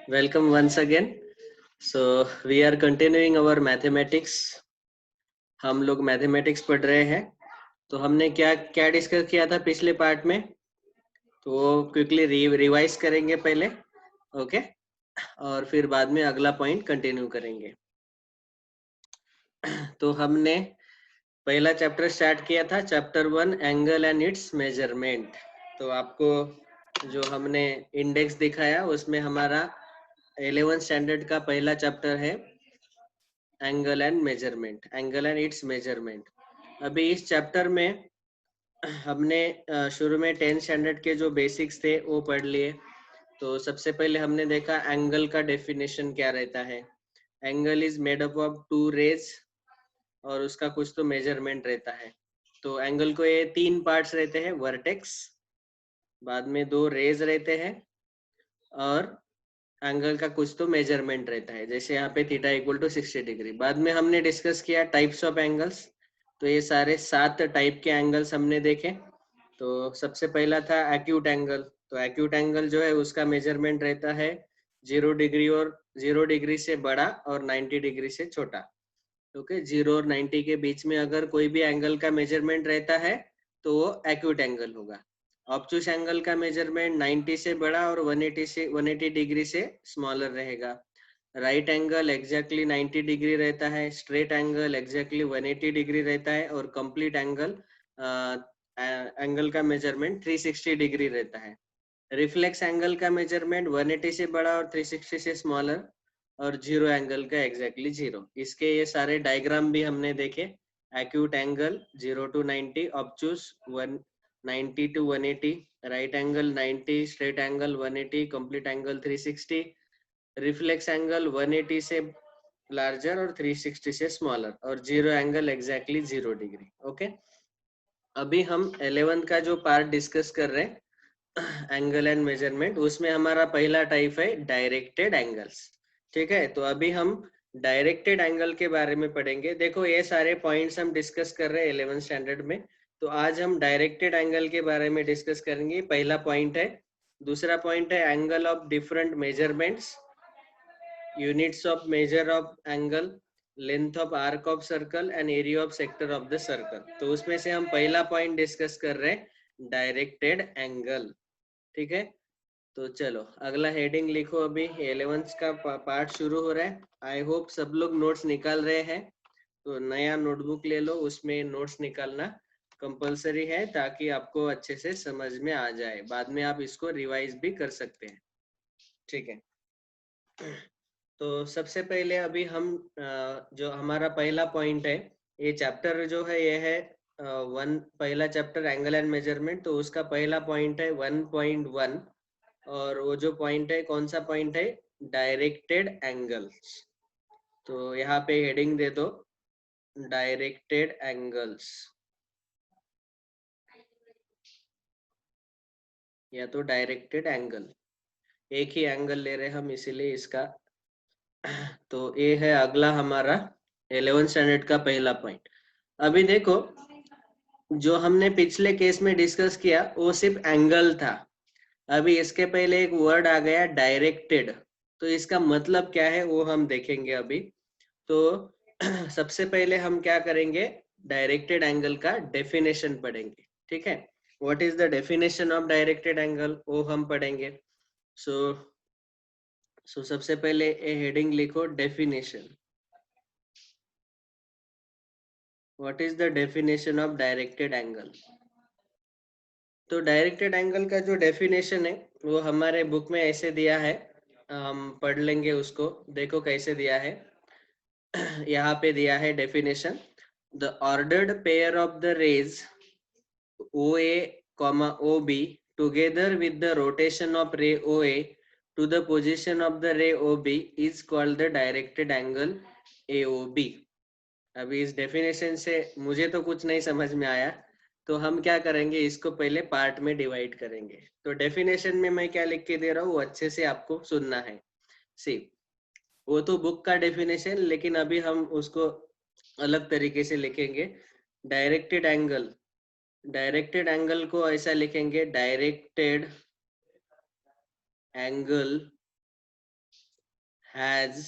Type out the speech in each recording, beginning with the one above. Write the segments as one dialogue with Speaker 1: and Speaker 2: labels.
Speaker 1: Welcome once again. So we are continuing our mathematics. हम लोग mathematics पढ़ रहे हैं. तो हमने क्या क्या डिस्कस किया था पिछले पार्ट में, तो वो क्विकली रिवाइज करेंगे पहले. ओके और फिर बाद में अगला पॉइंट कंटिन्यू करेंगे. तो हमने पहला चैप्टर स्टार्ट किया था, chapter 1 angle and it's measurement. तो आपको जो हमने इंडेक्स दिखाया उसमें हमारा 11th स्टैंडर्ड का पहला चैप्टर है angle and measurement, angle and it's measurement. अभी इस चैप्टर में हमने शुरू में 10th स्टैंडर्ड के जो बेसिक्स थे वो पढ़ लिए. तो सबसे पहले हमने देखा एंगल का डेफिनेशन क्या रहता है. Angle is made up of two rays और उसका कुछ तो मेजरमेंट रहता है. तो एंगल को ये 3 पार्ट्स रहते हैं, वर्टेक्स, बाद में 2 रेज रहते हैं और एंगल का कुछ तो मेजरमेंट रहता है. जैसे यहाँ पे थीटा इक्वल टू 60 डिग्री. बाद में हमने डिस्कस किया टाइप्स ऑफ एंगल्स. तो ये सारे 7 टाइप के एंगल्स हमने देखे. तो सबसे पहला था एक्यूट एंगल. तो एक्यूट एंगल जो है उसका मेजरमेंट रहता है 0 डिग्री और 0 डिग्री से बड़ा और 90 डिग्री से छोटा. ओके 0 और 90 के बीच में अगर कोई भी एंगल का मेजरमेंट रहता है तो वो एक्यूट एंगल होगा. ऑब्टूस एंगल का मेजरमेंट 90 से बड़ा और 180 डिग्री से स्मॉलर रहेगा. राइट एंगल एग्जैक्टली 90 डिग्री रहता है, स्ट्रेट एंगल एग्जैक्टली 180 डिग्री रहता है और कंप्लीट एंगल एंगल का मेजरमेंट 360 डिग्री रहता है. रिफ्लेक्स एंगल का मेजरमेंट 180 से बड़ा और 360 से स्मॉलर और जीरो एंगल का एग्जैक्टली 0. इसके ये सारे डायग्राम भी हमने देखे. Acute angle 0 to 90, ऑब्टूस 90 to 180, right angle 90, straight angle 180, complete angle 360, reflex angle 180 से लार्जर और 360 से स्मॉलर और zero angle exactly 0 degree. Okay अभी हम 11th का जो पार्ट डिस्कस कर रहे हैं एंगल एंड मेजरमेंट, उसमें हमारा पहला टाइप है डायरेक्टेड एंगल्स. ठीक है, तो अभी हम डायरेक्टेड एंगल के बारे में पढ़ेंगे. देखो ये सारे पॉइंट्स हम डिस्कस कर रहे हैं 11th स्टैंडर्ड में. तो आज हम डायरेक्टेड एंगल के बारे में डिस्कस करेंगे. पहला पॉइंट है. दूसरा पॉइंट है angle of different measurements, units of measure of angle, length of arc of circle and area of sector of the circle. तो उसमें से हम पहला पॉइंट डिस्कस कर रहे हैं डायरेक्टेड एंगल. ठीक है, तो चलो अगला हेडिंग लिखो. अभी 11th का पार्ट शुरू हो रहा है. आई होप सब लोग नोट्स निकाल रहे हैं. तो नया नोटबुक ले लो, उसमें नोट्स निकालना कंपलसरी है ताकि आपको अच्छे से समझ में आ जाए. बाद में आप इसको रिवाइज भी कर सकते हैं. ठीक है, तो सबसे पहले अभी हम जो हमारा पहला पॉइंट है, ये चैप्टर जो है ये है पहला चैप्टर एंगल एंड मेजरमेंट. तो उसका पहला पॉइंट है 1.1 और वो जो पॉइंट है कौन सा पॉइंट है, डायरेक्टेड एंगल्स. तो यहाँ पे हेडिंग दे दो डायरेक्टेड एंगल्स या तो डायरेक्टेड एंगल. एक ही एंगल ले रहे हम इसीलिए इसका. तो ये है अगला हमारा 11th स्टैंडर्ड का पहला पॉइंट. अभी देखो जो हमने पिछले केस में डिस्कस किया वो सिर्फ एंगल था. अभी इसके पहले एक वर्ड आ गया डायरेक्टेड. तो इसका मतलब क्या है वो हम देखेंगे अभी. तो सबसे पहले हम क्या करेंगे, डायरेक्टेड एंगल का डेफिनेशन पढ़ेंगे. ठीक है, what is the definition of directed angle वो हम पढ़ेंगे. सो सबसे पहले ए हेडिंग लिखो definition. What is the definition of directed angle. तो डायरेक्टेड एंगल का जो डेफिनेशन है वो हमारे बुक में ऐसे दिया है, हम पढ़ लेंगे उसको. देखो कैसे दिया है. यहाँ पे दिया है definition. The ordered pair of the rays OA, OB together with the rotation of ray OA to the position of the ray OB is called the directed angle AOB. अभी इस डेफिनेशन से मुझे तो कुछ नहीं समझ में आया, तो हम क्या करेंगे, इसको पहले पार्ट में डिवाइड करेंगे. तो डेफिनेशन में मैं क्या लिख के दे रहा हूँ वो अच्छे से आपको सुनना है. सी वो तो बुक का डेफिनेशन, लेकिन अभी हम उसको अलग तरीके से लिखेंगे. डायरेक्टेड एंगल, डायरेक्टेड एंगल को ऐसा लिखेंगे डायरेक्टेड एंगल हैज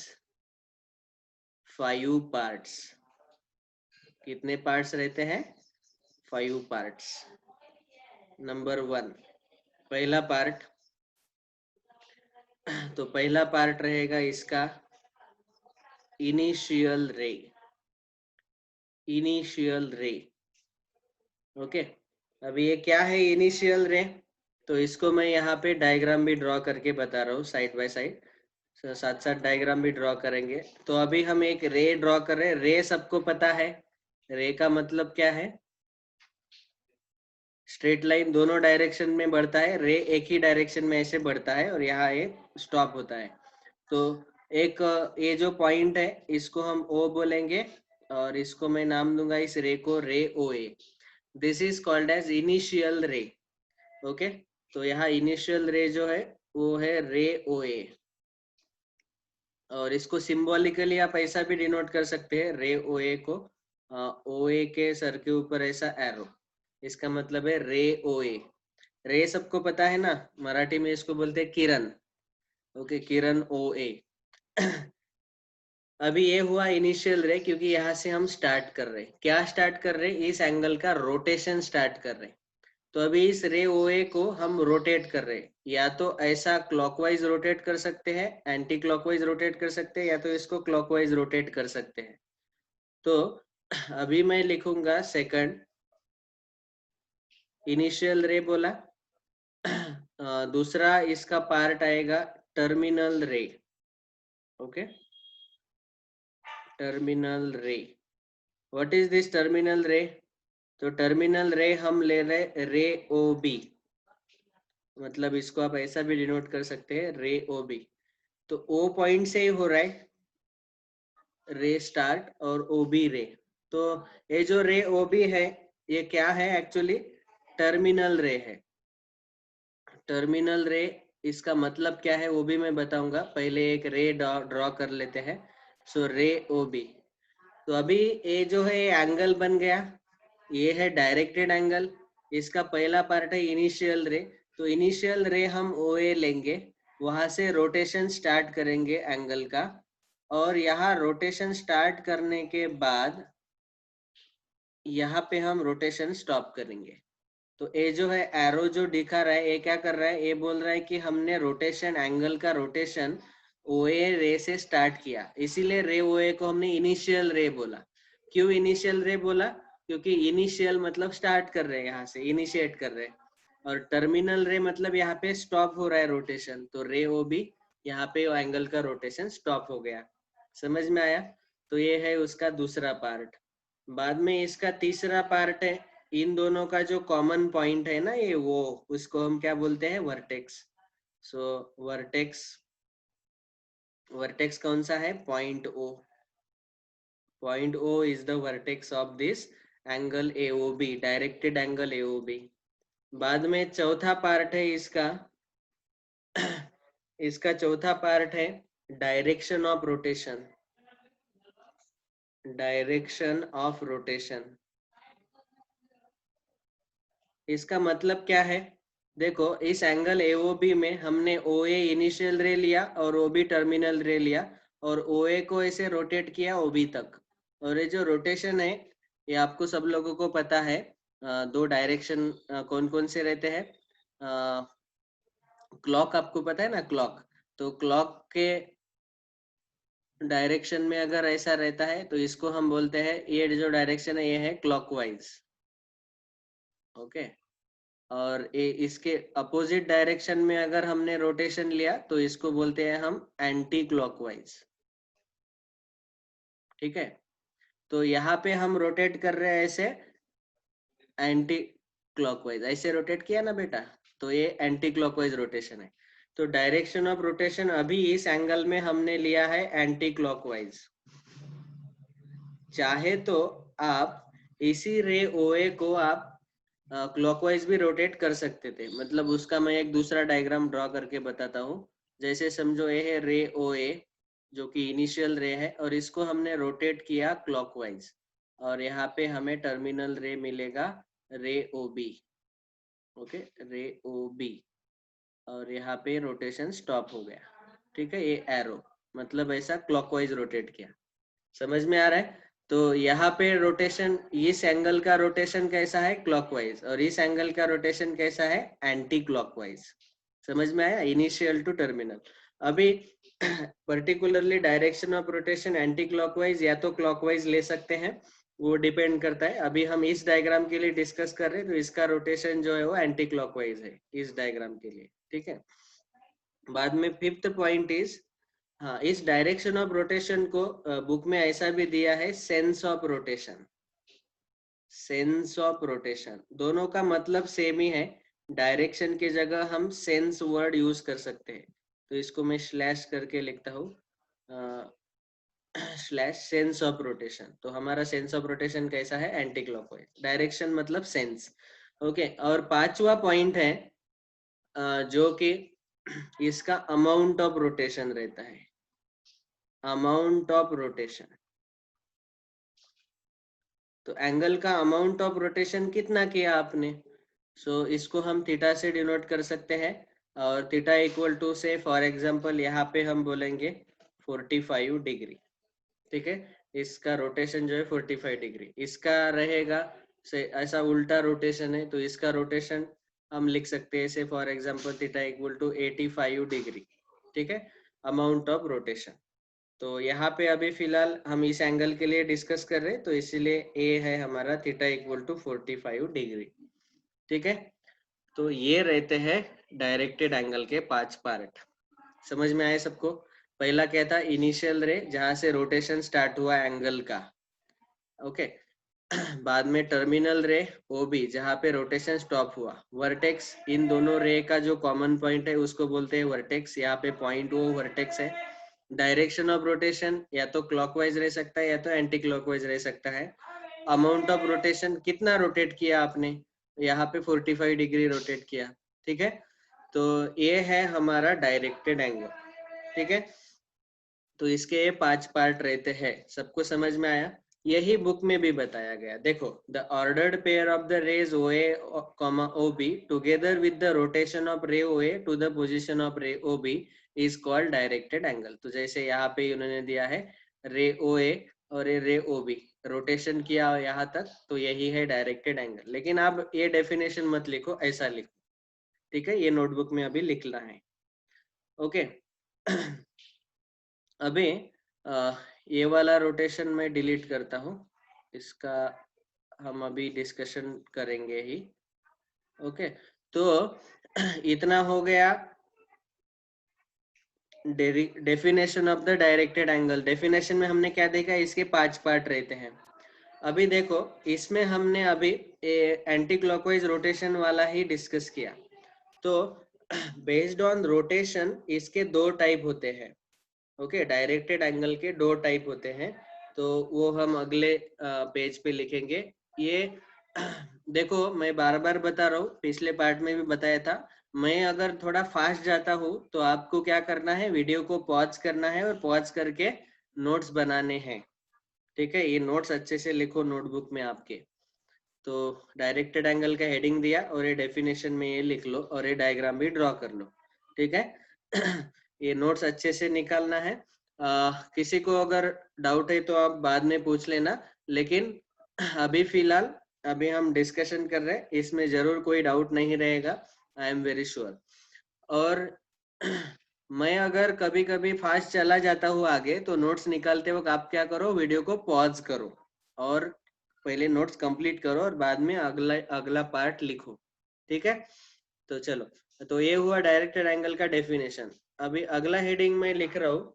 Speaker 1: 5 पार्ट्स। कितने पार्ट्स रहते हैं? 5 पार्ट्स। नंबर 1 पहला पार्ट, तो पहला पार्ट रहेगा इसका इनिशियल रे। Initial ray, okay. अभी ये क्या है इनिशियल रे? तो इसको मैं यहाँ पे डायग्राम भी ड्रॉ करके बता रहा हूँ साइड बाय साइड, साथ साथ डायग्राम भी ड्रॉ करेंगे। तो अभी हम एक रे ड्रॉ कर रहे हैं। रे सबको पता है, रे का मतलब क्या है? स्ट्रेट लाइन दोनों डायरेक्शन में बढ़ता है, रे एक ही डायरेक्शन में ऐसे बढ़ता है और यहाँ एक स्टॉप होता है। तो एक ये जो पॉइंट है इसको हम ओ बोलेंगे और इसको मैं नाम दूंगा इस रे को ray O A. This is called as initial ray, okay. तो यहाँ इनिशियल रे जो है वो है रे ओ ए, और इसको सिंबॉलिकली आप ऐसा भी डिनोट कर सकते हैं रे ओ ए को, ओ ए के सर के ऊपर ऐसा एरो, इसका मतलब है रे ओ ए। रे सबको पता है ना, मराठी में इसको बोलते हैं किरण, ओके, किरण ओ ए। अभी ये हुआ इनिशियल रे, क्योंकि यहाँ से हम स्टार्ट कर रहे हैं। क्या स्टार्ट कर रहे हैं? इस एंगल का रोटेशन स्टार्ट कर रहे हैं। तो अभी इस रे ओए को हम रोटेट कर रहे हैं, या तो ऐसा क्लॉकवाइज रोटेट कर सकते हैं, एंटी क्लॉकवाइज रोटेट कर सकते हैं, या तो इसको क्लॉकवाइज रोटेट कर सकते हैं। तो अभी मैं लिखूंगा सेकंड, इनिशियल रे बोला। दूसरा इसका पार्ट आएगा टर्मिनल रे, ओके, टर्मिनल रे। व्हाट इज दिस टर्मिनल रे? तो टर्मिनल रे हम ले रहे रे ओ बी, मतलब इसको आप ऐसा भी डिनोट कर सकते हैं रे ओ बी। तो ओ पॉइंट से ही हो रहा है रे स्टार्ट और ओ बी रे। तो ये जो रे ओ बी है ये क्या है एक्चुअली? टर्मिनल रे है। टर्मिनल रे, इसका मतलब क्या है वो भी मैं बताऊंगा, पहले एक रे ड्रॉ कर लेते हैं। सो रे ओ बी, तो अभी ये जो है एंगल बन गया, ये है डायरेक्टेड एंगल। इसका पहला पार्ट है इनिशियल रे। तो इनिशियल रे हम ओ ए लेंगे, वहां से रोटेशन स्टार्ट करेंगे एंगल का, और यहाँ रोटेशन स्टार्ट करने के बाद यहाँ पे हम रोटेशन स्टॉप करेंगे। तो ये जो है एरो जो दिखा रहा है ये क्या कर रहा है? ये बोल रहा है कि हमने रोटेशन, एंगल का रोटेशन ओ ए रे से स्टार्ट किया, इसीलिए रे ओ ए को हमने इनिशियल रे बोला। क्यों इनिशियल रे बोला? क्योंकि इनिशियल मतलब स्टार्ट कर रहे हैं, यहाँ से इनिशिएट कर रहे हैं, और टर्मिनल रे मतलब यहाँ पे स्टॉप हो रहा है रोटेशन। तो रे ओ बी, यहाँ पे एंगल का रोटेशन स्टॉप हो गया। समझ में आया? तो ये है उसका दूसरा पार्ट। बाद में इसका तीसरा पार्ट है, इन दोनों का जो कॉमन पॉइंट है ना ये, वो उसको हम क्या बोलते हैं? वर्टेक्स। सो वर्टेक्स, वर्टेक्स कौन सा है? Point O. Point O is the vertex of this angle AOB, directed angle AOB। बाद में चौथा पार्ट है इसका, इसका चौथा पार्ट है direction of rotation. Direction of rotation, इसका मतलब क्या है? देखो इस एंगल AOB में हमने OA इनिशियल रे लिया और OB टर्मिनल रे लिया, और OA को ऐसे रोटेट किया OB तक। और ये जो रोटेशन है ये आपको सब लोगों को पता है, दो डायरेक्शन कौन कौन से रहते हैं? क्लॉक आपको पता है ना, क्लॉक। तो क्लॉक के डायरेक्शन में अगर ऐसा रहता है तो इसको हम बोलते हैं, ये जो डायरेक्शन है ये है क्लॉकवाइज, ओके। और ये इसके अपोजिट डायरेक्शन में अगर हमने रोटेशन लिया तो इसको बोलते हैं हम एंटी क्लॉकवाइज, ठीक है। तो यहाँ पे हम रोटेट कर रहे हैं ऐसे एंटी क्लॉकवाइज, ऐसे रोटेट किया ना बेटा, तो ये एंटी क्लॉकवाइज रोटेशन है। तो डायरेक्शन ऑफ रोटेशन अभी इस एंगल में हमने लिया है एंटी क्लॉकवाइज। चाहे तो आप इसी रे ओए को आप क्लॉकवाइज भी रोटेट कर सकते थे, मतलब उसका मैं एक दूसरा डायग्राम ड्रॉ करके बताता हूँ। जैसे समझो ये है रे ओ ए, जो कि इनिशियल रे है, और इसको हमने रोटेट किया क्लॉकवाइज, और यहाँ पे हमें टर्मिनल रे मिलेगा रे ओ बी, ओके, रे ओ बी। और यहाँ पे रोटेशन स्टॉप हो गया, ठीक है, ये एरो। मतलब ऐसा क्लॉकवाइज रोटेट किया। समझ में आ रहा है? तो यहाँ पे रोटेशन, इस एंगल का रोटेशन कैसा है? क्लॉकवाइज, और इस एंगल का रोटेशन कैसा है? Anti clockwise. समझ में आया? Initial to terminal. अभी particularly direction of rotation anti clockwise या तो क्लॉकवाइज ले सकते हैं, वो डिपेंड करता है। अभी हम इस डायग्राम के लिए डिस्कस कर रहे हैं, तो इसका रोटेशन जो है वो एंटी क्लॉकवाइज है इस डायग्राम के लिए, ठीक है। बाद में फिफ्थ पॉइंट इज, हाँ, इस डायरेक्शन ऑफ रोटेशन को बुक में ऐसा भी दिया है, sense of rotation. Sense of rotation दोनों का मतलब सेम ही है। डायरेक्शन की जगह हम सेंस वर्ड यूज कर सकते हैं, तो इसको मैं स्लैश करके लिखता हूँ, स्लैश सेंस ऑफ रोटेशन। तो हमारा सेंस ऑफ रोटेशन कैसा है? Anti clockwise. डायरेक्शन मतलब सेंस। ओके, और पांचवा पॉइंट है जो कि इसका अमाउंट ऑफ रोटेशन रहता है। अमाउंट ऑफ रोटेशन, तो एंगल का अमाउंट ऑफ रोटेशन कितना किया आपने? इसको हम थीटा से डिनोट कर सकते हैं, और थीटा इक्वल टू से फॉर एग्जांपल यहाँ पे हम बोलेंगे 45 डिग्री, ठीक है। इसका रोटेशन जो है 45 डिग्री, इसका रहेगा से ऐसा उल्टा रोटेशन है, तो इसका रोटेशन हम लिख सकते हैं ऐसे for example theta equal to 85 degree, ठीक है, अमाउंट ऑफ रोटेशन। तो यहाँ पे अभी फिलहाल हम इस एंगल के लिए डिस्कस कर रहे हैं, तो इसीलिए ए है हमारा थीटा इक्वल टू 45 डिग्री, ठीक है। तो ये रहते हैं डायरेक्टेड एंगल के 5 पार्ट। समझ में आए सबको? पहला क्या था? इनिशियल रे, जहां से रोटेशन स्टार्ट हुआ एंगल का, ओके। बाद में टर्मिनल रे ओ बी, जहां पे रोटेशन स्टॉप हुआ। वर्टेक्स, इन दोनों रे का जो कॉमन पॉइंट है उसको बोलते हैं वर्टेक्स, यहाँ पे पॉइंट वो वर्टेक्स है। डायरेक्शन ऑफ रोटेशन या तो क्लॉकवाइज रह सकता है या तो एंटी क्लॉकवाइज रह सकता है। अमाउंट ऑफ रोटेशन, कितना रोटेट किया आपने? यहाँ पे 45 डिग्री रोटेट किया, ठीक है। तो ये है हमारा डायरेक्टेड एंगल, ठीक है। तो इसके ये 5 पार्ट रहते हैं। सबको समझ में आया? यही बुक में भी बताया गया। देखो, the ordered pair of the rays O A comma O B together with the rotation of ray O A to the position of ray O B is called directed angle. तो जैसे यहाँ पे उन्होंने दिया है रे ओ ए और रे ओ बी, रोटेशन किया यहाँ तक, तो यही है डायरेक्टेड एंगल। लेकिन आप ये डेफिनेशन मत लिखो, ऐसा लिखो, ठीक है। ये नोटबुक में अभी लिखना है, ओके। अभी ये वाला रोटेशन मैं डिलीट करता हूँ, इसका हम अभी डिस्कशन करेंगे ही, ओके। तो इतना हो गया definition of the directed angle. Definition में हमने क्या देखा? इसके 5 पार्ट रहते हैं। अभी देखो, इसमें हमने अभी एंटी क्लॉकवाइज रोटेशन वाला ही डिस्कस किया। तो बेस्ड ऑन रोटेशन इसके 2 टाइप होते हैं, ओके। डायरेक्टेड एंगल के 2 टाइप होते हैं, तो वो हम अगले पेज पे लिखेंगे। ये देखो, मैं बार बार बता रहा हूँ, पिछले पार्ट में भी बताया था। मैं अगर थोड़ा फास्ट जाता हूँ तो आपको क्या करना है? वीडियो को पॉज करना है और पॉज करके नोट्स बनाने हैं, ठीक है। ये नोट्स अच्छे से लिखो नोटबुक में आपके। तो डायरेक्टेड एंगल का हेडिंग दिया और ये डेफिनेशन में ये लिख लो और ये डायग्राम भी ड्रॉ कर लो, ठीक है। ये नोट्स अच्छे से निकालना है। किसी को अगर डाउट है तो आप बाद में पूछ लेना, लेकिन अभी फिलहाल अभी हम डिस्कशन कर रहे हैं, इसमें जरूर कोई डाउट नहीं रहेगा, आई एम वेरी श्योर। और मैं अगर कभी कभी फास्ट चला जाता हूँ आगे, तो नोट्स निकालते वक्त आप क्या करो? वीडियो को पॉज करो और पहले नोट्स कंप्लीट करो और बाद में अगला अगला पार्ट लिखो, ठीक है। तो चलो, तो ये हुआ डायरेक्टेड एंगल का डेफिनेशन। अभी अगला हेडिंग में लिख रहा हूँ,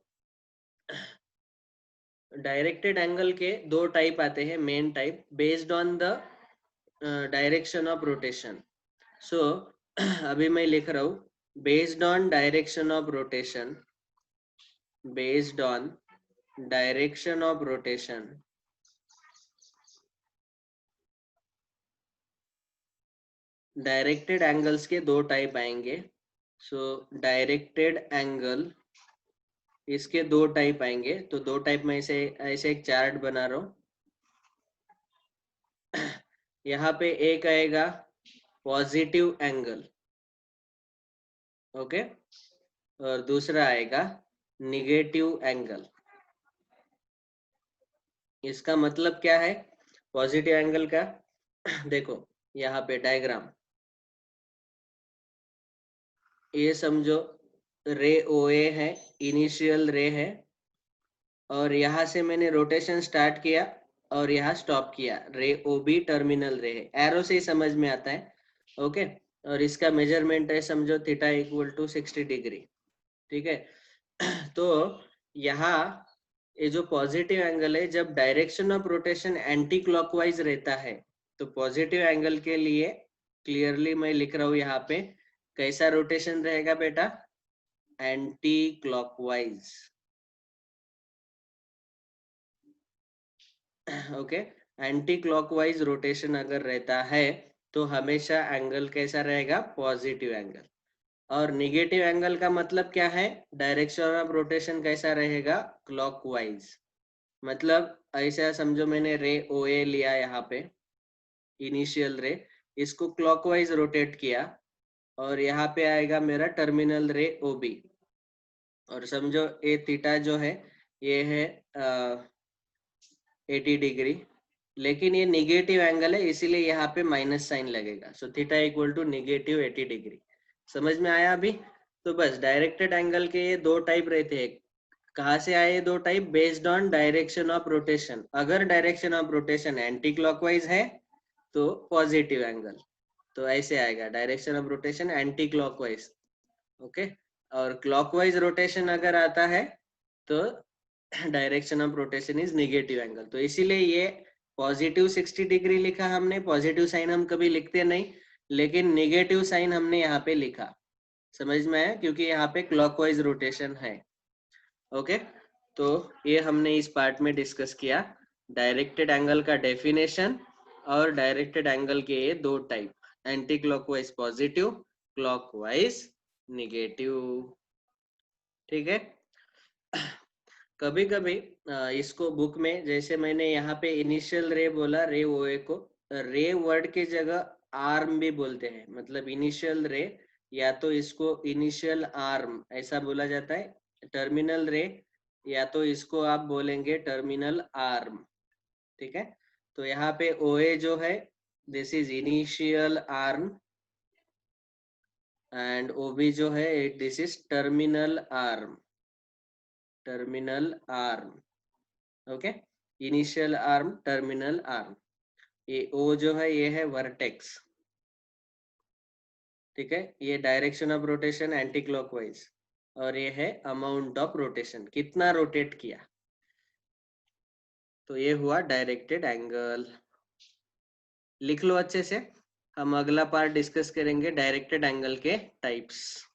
Speaker 1: डायरेक्टेड एंगल के 2 टाइप आते हैं, main type, based on the direction of rotation. So अभी मैं लिख रहा हूँ based on direction of rotation, based on direction of rotation, directed angles के 2 टाइप आएंगे। सो डायरेक्टेड एंगल, इसके 2 टाइप आएंगे। तो 2 टाइप में ऐसे ऐसे एक चार्ट बना रहा हूँ। यहाँ पे एक आएगा पॉजिटिव एंगल, ओके, और दूसरा आएगा निगेटिव एंगल। इसका मतलब क्या है पॉजिटिव एंगल का? देखो यहाँ पे डायग्राम, ये समझो रे OA है, इनिशियल रे है, और यहाँ से मैंने रोटेशन स्टार्ट किया और यहाँ स्टॉप किया। रे OB टर्मिनल रे है, एरो से ही समझ में आता है। ओके, और इसका मेजरमेंट है समझो थीटा इक्वल टू 60 डिग्री। ठीक है, तो यहाँ ये जो पॉजिटिव एंगल है, जब direction of rotation anti clockwise रहता है, तो पॉजिटिव एंगल के लिए क्लियरली मैं लिख रहा हूँ यहाँ पे, कैसा रोटेशन रहेगा बेटा? Anti clockwise. Okay, anti clockwise rotation अगर रहता है तो हमेशा एंगल कैसा रहेगा? Positive angle. और निगेटिव एंगल का मतलब क्या है? डायरेक्शन ऑफ रोटेशन कैसा रहेगा? क्लॉकवाइज। मतलब ऐसा समझो मैंने रे OA लिया यहाँ पे, इनिशियल रे, इसको क्लॉकवाइज रोटेट किया और यहाँ पे आएगा मेरा टर्मिनल रे OB, और समझो ए थीटा जो है ये है 80 डिग्री, लेकिन ये निगेटिव एंगल है इसीलिए यहाँ पे माइनस साइन लगेगा। So theta equal to negative 80 degree. समझ में आया अभी? तो बस डायरेक्टेड एंगल के ये दो टाइप रहते हैं। कहाँ से आए ये दो type? Based on direction of rotation. अगर direction of rotation anti clockwise है तो पॉजिटिव एंगल, तो ऐसे आएगा direction of rotation anti clockwise. Okay, और क्लॉकवाइज रोटेशन अगर आता है तो direction of rotation is negative angle. तो इसीलिए ये पॉजिटिव 60 डिग्री लिखा हमने। पॉजिटिव साइन हम कभी लिखते नहीं, लेकिन निगेटिव साइन हमने यहाँ पे लिखा। समझ में आया? क्योंकि यहाँ पे क्लॉकवाइज रोटेशन है। ओके, तो ये हमने इस पार्ट में डिस्कस किया डायरेक्टेड एंगल का डेफिनेशन और डायरेक्टेड एंगल के ये दो type, anti clockwise positive, clockwise negative. ठीक है, कभी कभी इसको बुक में, जैसे मैंने यहाँ पे इनिशियल रे बोला, रे OA को रे वर्ड के जगह आर्म भी बोलते हैं। मतलब इनिशियल रे या तो इसको इनिशियल आर्म ऐसा बोला जाता है, टर्मिनल रे या तो इसको आप बोलेंगे टर्मिनल आर्म। ठीक है, तो यहाँ पे OA जो है this is initial arm, and OB जो है this is terminal arm. Terminal arm, okay, initial arm, terminal arm. ये O जो है ये है वर्टेक्स। ठीक है, ये direction of rotation anti clockwise, और ये है अमाउंट ऑफ रोटेशन, कितना रोटेट किया। तो ये हुआ डायरेक्टेड एंगल। लिख लो अच्छे से, हम अगला पार्ट डिस्कस करेंगे डायरेक्टेड एंगल के टाइप्स।